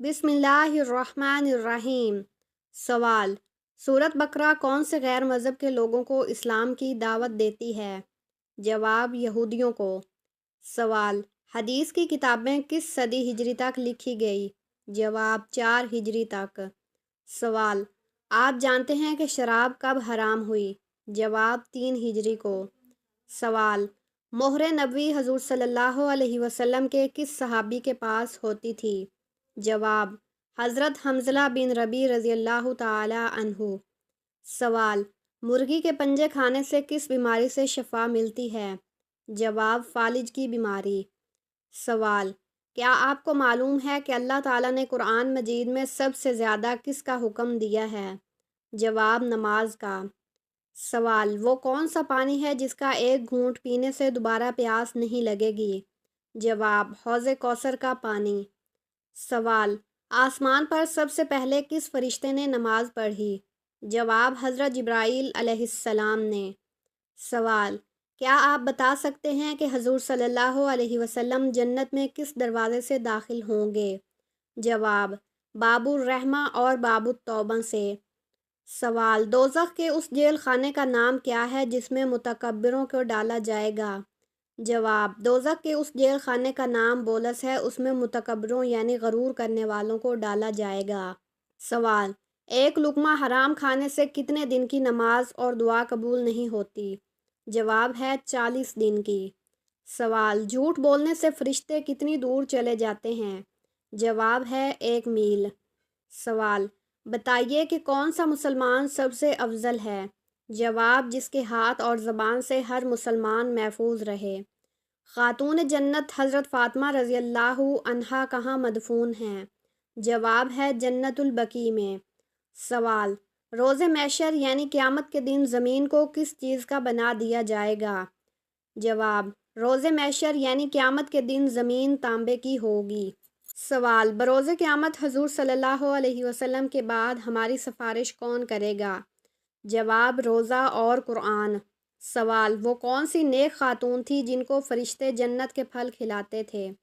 बिस्मिल्लाहिर्रहमानिर्रहीम। सवाल: सूरत बकरा कौन से गैर मज़हब के लोगों को इस्लाम की दावत देती है? जवाब: यहूदियों को। सवाल: हदीस की किताबें किस सदी हिजरी तक लिखी गई? जवाब: 4 हिजरी तक। सवाल: आप जानते हैं कि शराब कब हराम हुई? जवाब: 3 हिजरी को। सवाल: मोहर नबवी हजूर सल्लल्लाहु अलैहि वसल्लम के किस सहाबी के पास होती थी? जवाब: हज़रत हम्ज़ला बिन रबी रज़ियल्लाहु ताला अन्हु। सवाल: मुर्गी के पंजे खाने से किस बीमारी से शफा मिलती है? जवाब: फालिज की बीमारी। सवाल: क्या आपको मालूम है कि अल्लाह ताला ने कुरान मजीद में सबसे ज़्यादा किसका हुक्म दिया है? जवाब: नमाज का। सवाल: वो कौन सा पानी है जिसका एक घूंट पीने से दोबारा प्यास नहीं लगेगी? जवाब: हौज़ कौसर का पानी। सवाल: आसमान पर सबसे पहले किस फरिश्ते ने नमाज पढ़ी? जवाब: हज़रत जिब्राईल अलैहिस्सलाम ने। सवाल: क्या आप बता सकते हैं कि हजूर सल्लल्लाहु अलैहि वसल्लम जन्नत में किस दरवाज़े से दाखिल होंगे? जवाब: बाबुर रहमा और बाबुत तौबा से। सवाल: दोज़ख के उस जेल खाने का नाम क्या है जिसमें मुतकब्बिरों को डाला जाएगा? जवाब: दोज़ख के उस जेल खाने का नाम बोलस है, उसमें मुतकब्बिरों यानी गरूर करने वालों को डाला जाएगा। सवाल: एक लुक़मा हराम खाने से कितने दिन की नमाज और दुआ कबूल नहीं होती? जवाब है 40 दिन की। सवाल: झूठ बोलने से फरिश्ते कितनी दूर चले जाते हैं? जवाब है 1 मील। सवाल: बताइए कि कौन सा मुसलमान सबसे अफजल है? जवाब: जिसके हाथ और ज़बान से हर मुसलमान महफूज रहे। खातून जन्नत हज़रत फ़ातिमा रज़ियल्लाहु अन्हा कहाँ मदफून हैं? जवाब है जन्नतुल बकी में। सवाल: रोज़े महशर यानी क़यामत के दिन ज़मीन को किस चीज़ का बना दिया जाएगा? जवाब: रोज़े महशर यानी क़यामत के दिन ज़मीन तांबे की होगी। सवाल: बरोज़े क़यामत हजूर सल्लल्लाहु अलैहि वसल्लम के बाद हमारी सिफारिश कौन करेगा? जवाब: रोज़ा और कुरान। सवाल: वो कौन सी नेक खातून थी जिनको फरिश्ते जन्नत के फल खिलाते थे?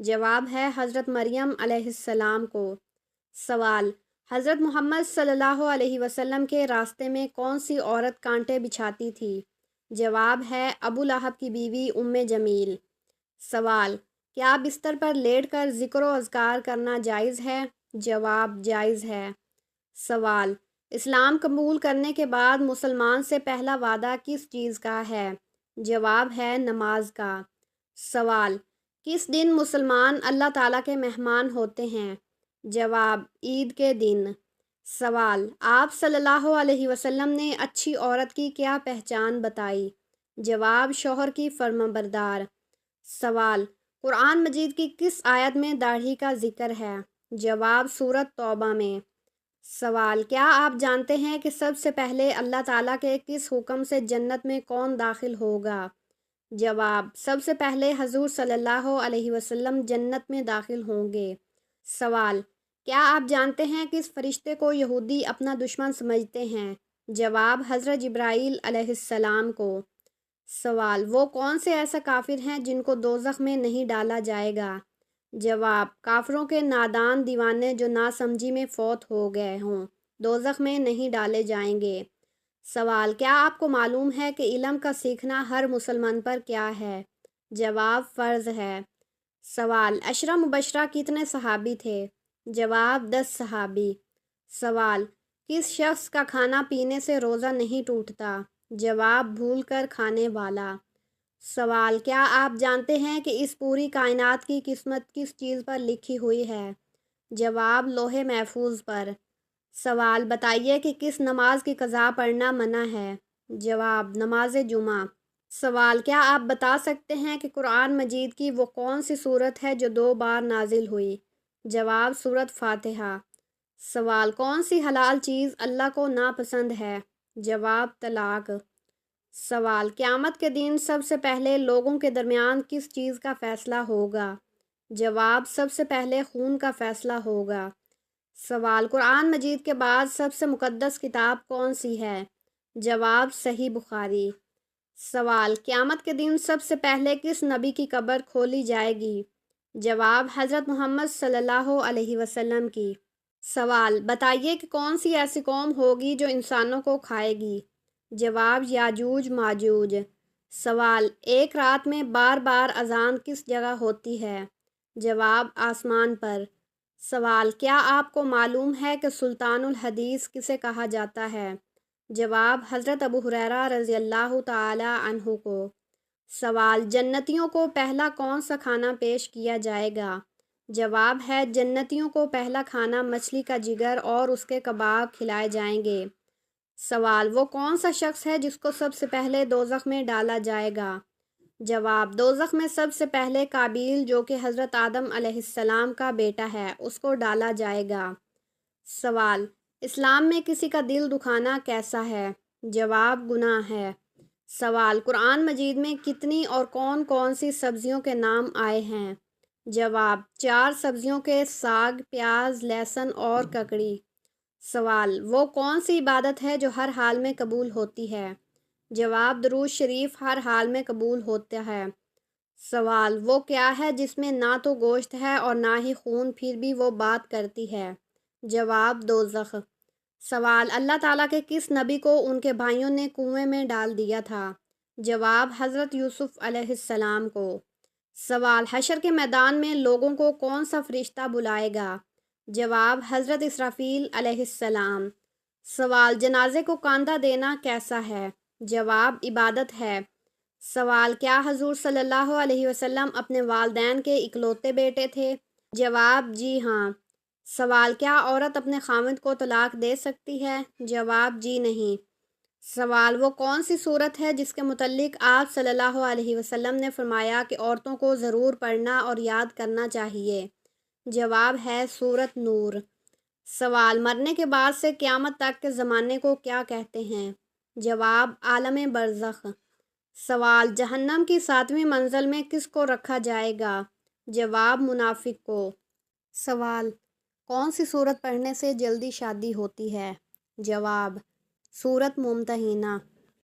जवाब है हज़रत मरियम अलैहिस्सलाम को। सवाल: हज़रत मोहम्मद सल्लल्लाहु अलैहि वसल्लम के रास्ते में कौन सी औरत कांटे बिछाती थी? जवाब है अबू लहब की बीवी उम्मे जमील। सवाल: क्या बिस्तर पर लेट कर ज़िक्र व अज़कार करना जायज़ है? जवाब: जायज़ है। सवाल: इस्लाम कबूल करने के बाद मुसलमान से पहला वादा किस चीज़ का है? जवाब है नमाज का। सवाल: किस दिन मुसलमान अल्लाह ताला के मेहमान होते हैं? जवाब: ईद के दिन। सवाल: आप सल्लल्लाहु अलैहि वसल्लम ने अच्छी औरत की क्या पहचान बताई? जवाब: शौहर की फर्माबरदार। सवाल: कुरान मजीद की किस आयत में दाढ़ी का जिक्र है? जवाब: सूरत तौबा में। सवाल: क्या आप जानते हैं कि सबसे पहले अल्लाह ताला के किस हुक्म से जन्नत में कौन दाखिल होगा? जवाब: सबसे पहले हजूर सल्लल्लाहु अलैहि वसल्लम जन्नत में दाखिल होंगे। सवाल: क्या आप जानते हैं कि इस फरिश्ते को यहूदी अपना दुश्मन समझते हैं? जवाब: हज़रत जिब्राईल अलैहिस्सलाम को। सवाल: वो कौन से ऐसा काफिर हैं जिनको दोज़ख में नहीं डाला जाएगा? जवाब: काफिरों के नादान दीवाने जो नासमझी में फौत हो गए हों, दोज़ख में नहीं डाले जाएंगे। सवाल: क्या आपको मालूम है कि इल्म का सीखना हर मुसलमान पर क्या है? जवाब: फ़र्ज़ है। सवाल: अशरा मुबशरा कितने सहाबी थे? जवाब: 10 सहाबी। सवाल: किस शख्स का खाना पीने से रोज़ा नहीं टूटता? जवाब: भूल कर खाने वाला। सवाल: क्या आप जानते हैं कि इस पूरी कायनात की किस्मत किस चीज़ पर लिखी हुई है? जवाब: लोहे महफूज पर। सवाल: बताइए कि किस नमाज की क़ज़ा पढ़ना मना है? जवाब: नमाज जुमा। सवाल: क्या आप बता सकते हैं कि कुरान मजीद की वो कौन सी सूरत है जो 2 बार नाजिल हुई? जवाब: सूरत फ़ातिहा। सवाल: कौन सी हलाल चीज़ अल्लाह को नापसंद है? जवाब: तलाक। सवाल: क़यामत के दिन सबसे पहले लोगों के दरमियान किस चीज़ का फ़ैसला होगा? जवाब: सबसे पहले खून का फ़ैसला होगा। सवाल: कुरान मजीद के बाद सबसे मुक़द्दस किताब कौन सी है? जवाब: सही बुखारी। सवाल: क़यामत के दिन सबसे पहले किस नबी की कब्र खोली जाएगी? جواب حضرت محمد صلی اللہ علیہ وسلم کی۔ سوال، بتائیے کہ کون سی ایسی قوم ہوگی جو انسانوں کو کھائے گی؟ جواب، یاجوج ماجوج۔ سوال، ایک رات میں بار بار اذان کس جگہ ہوتی ہے؟ جواب، آسمان پر۔ سوال، کیا آپ کو معلوم ہے کہ سلطان الحدیث کسے کہا جاتا ہے؟ جواب، حضرت ابو ہریرہ رضی اللہ تعالی عنہ کو۔ سوال، جنتیوں کو پہلا کون سا کھانا پیش کیا جائے گا؟ جواب ہے، جنتیوں کو پہلا کھانا مچھلی کا جگر اور اس کے کباب کھلائے جائیں گے۔ سوال، وہ کون سا شخص ہے جس کو سب سے پہلے دوزخ میں ڈالا جائے گا؟ جواب، دوزخ میں سب سے پہلے قابیل جو کہ حضرت آدم علیہ السلام کا بیٹا ہے، اس کو ڈالا جائے گا۔ سوال، اسلام میں کسی کا دل دکھانا کیسا ہے؟ جواب، گناہ ہے۔ سوال، قرآن مجید میں کتنی اور کون کون سی سبزیوں کے نام آئے ہیں؟ جواب، 4 سبزیوں کے ساگ، پیاز، لہسن اور ککڑی۔ سوال، وہ کون سی عبادت ہے جو ہر حال میں قبول ہوتی ہے؟ جواب، درود شریف ہر حال میں قبول ہوتا ہے۔ سوال، وہ کیا ہے جس میں نہ تو گوشت ہے اور نہ ہی خون، پھر بھی وہ بات کرتی ہے؟ جواب، دوزخ۔ سوال، اللہ تعالیٰ کے کس نبی کو ان کے بھائیوں نے کنویں میں ڈال دیا تھا؟ جواب، حضرت یوسف علیہ السلام کو۔ سوال، حشر کے میدان میں لوگوں کو کون سا فرشتہ بلائے گا؟ جواب، حضرت اسرافیل علیہ السلام۔ سوال، جنازے کو کاندھا دینا کیسا ہے؟ جواب، عبادت ہے۔ سوال، کیا حضور صلی اللہ علیہ وسلم اپنے والدین کے اکلوتے بیٹے تھے؟ جواب، جی ہاں۔ سوال، کیا عورت اپنے خاوند کو طلاق دے سکتی ہے؟ جواب، جی نہیں۔ سوال، وہ کون سی صورت ہے جس کے متعلق آپ صلی اللہ علیہ وسلم نے فرمایا کہ عورتوں کو ضرور پڑھنا اور یاد کرنا چاہیے؟ جواب ہے سورۃ نور۔ سوال، مرنے کے بعد سے قیامت تک کے زمانے کو کیا کہتے ہیں؟ جواب، عالم برزخ۔ سوال، جہنم کی 7ویں منزل میں کس کو رکھا جائے گا؟ جواب، منافق کو۔ سوال، کون سی سورت پڑھنے سے جلدی شادی ہوتی ہے؟ جواب، سورۃ ممتحنہ۔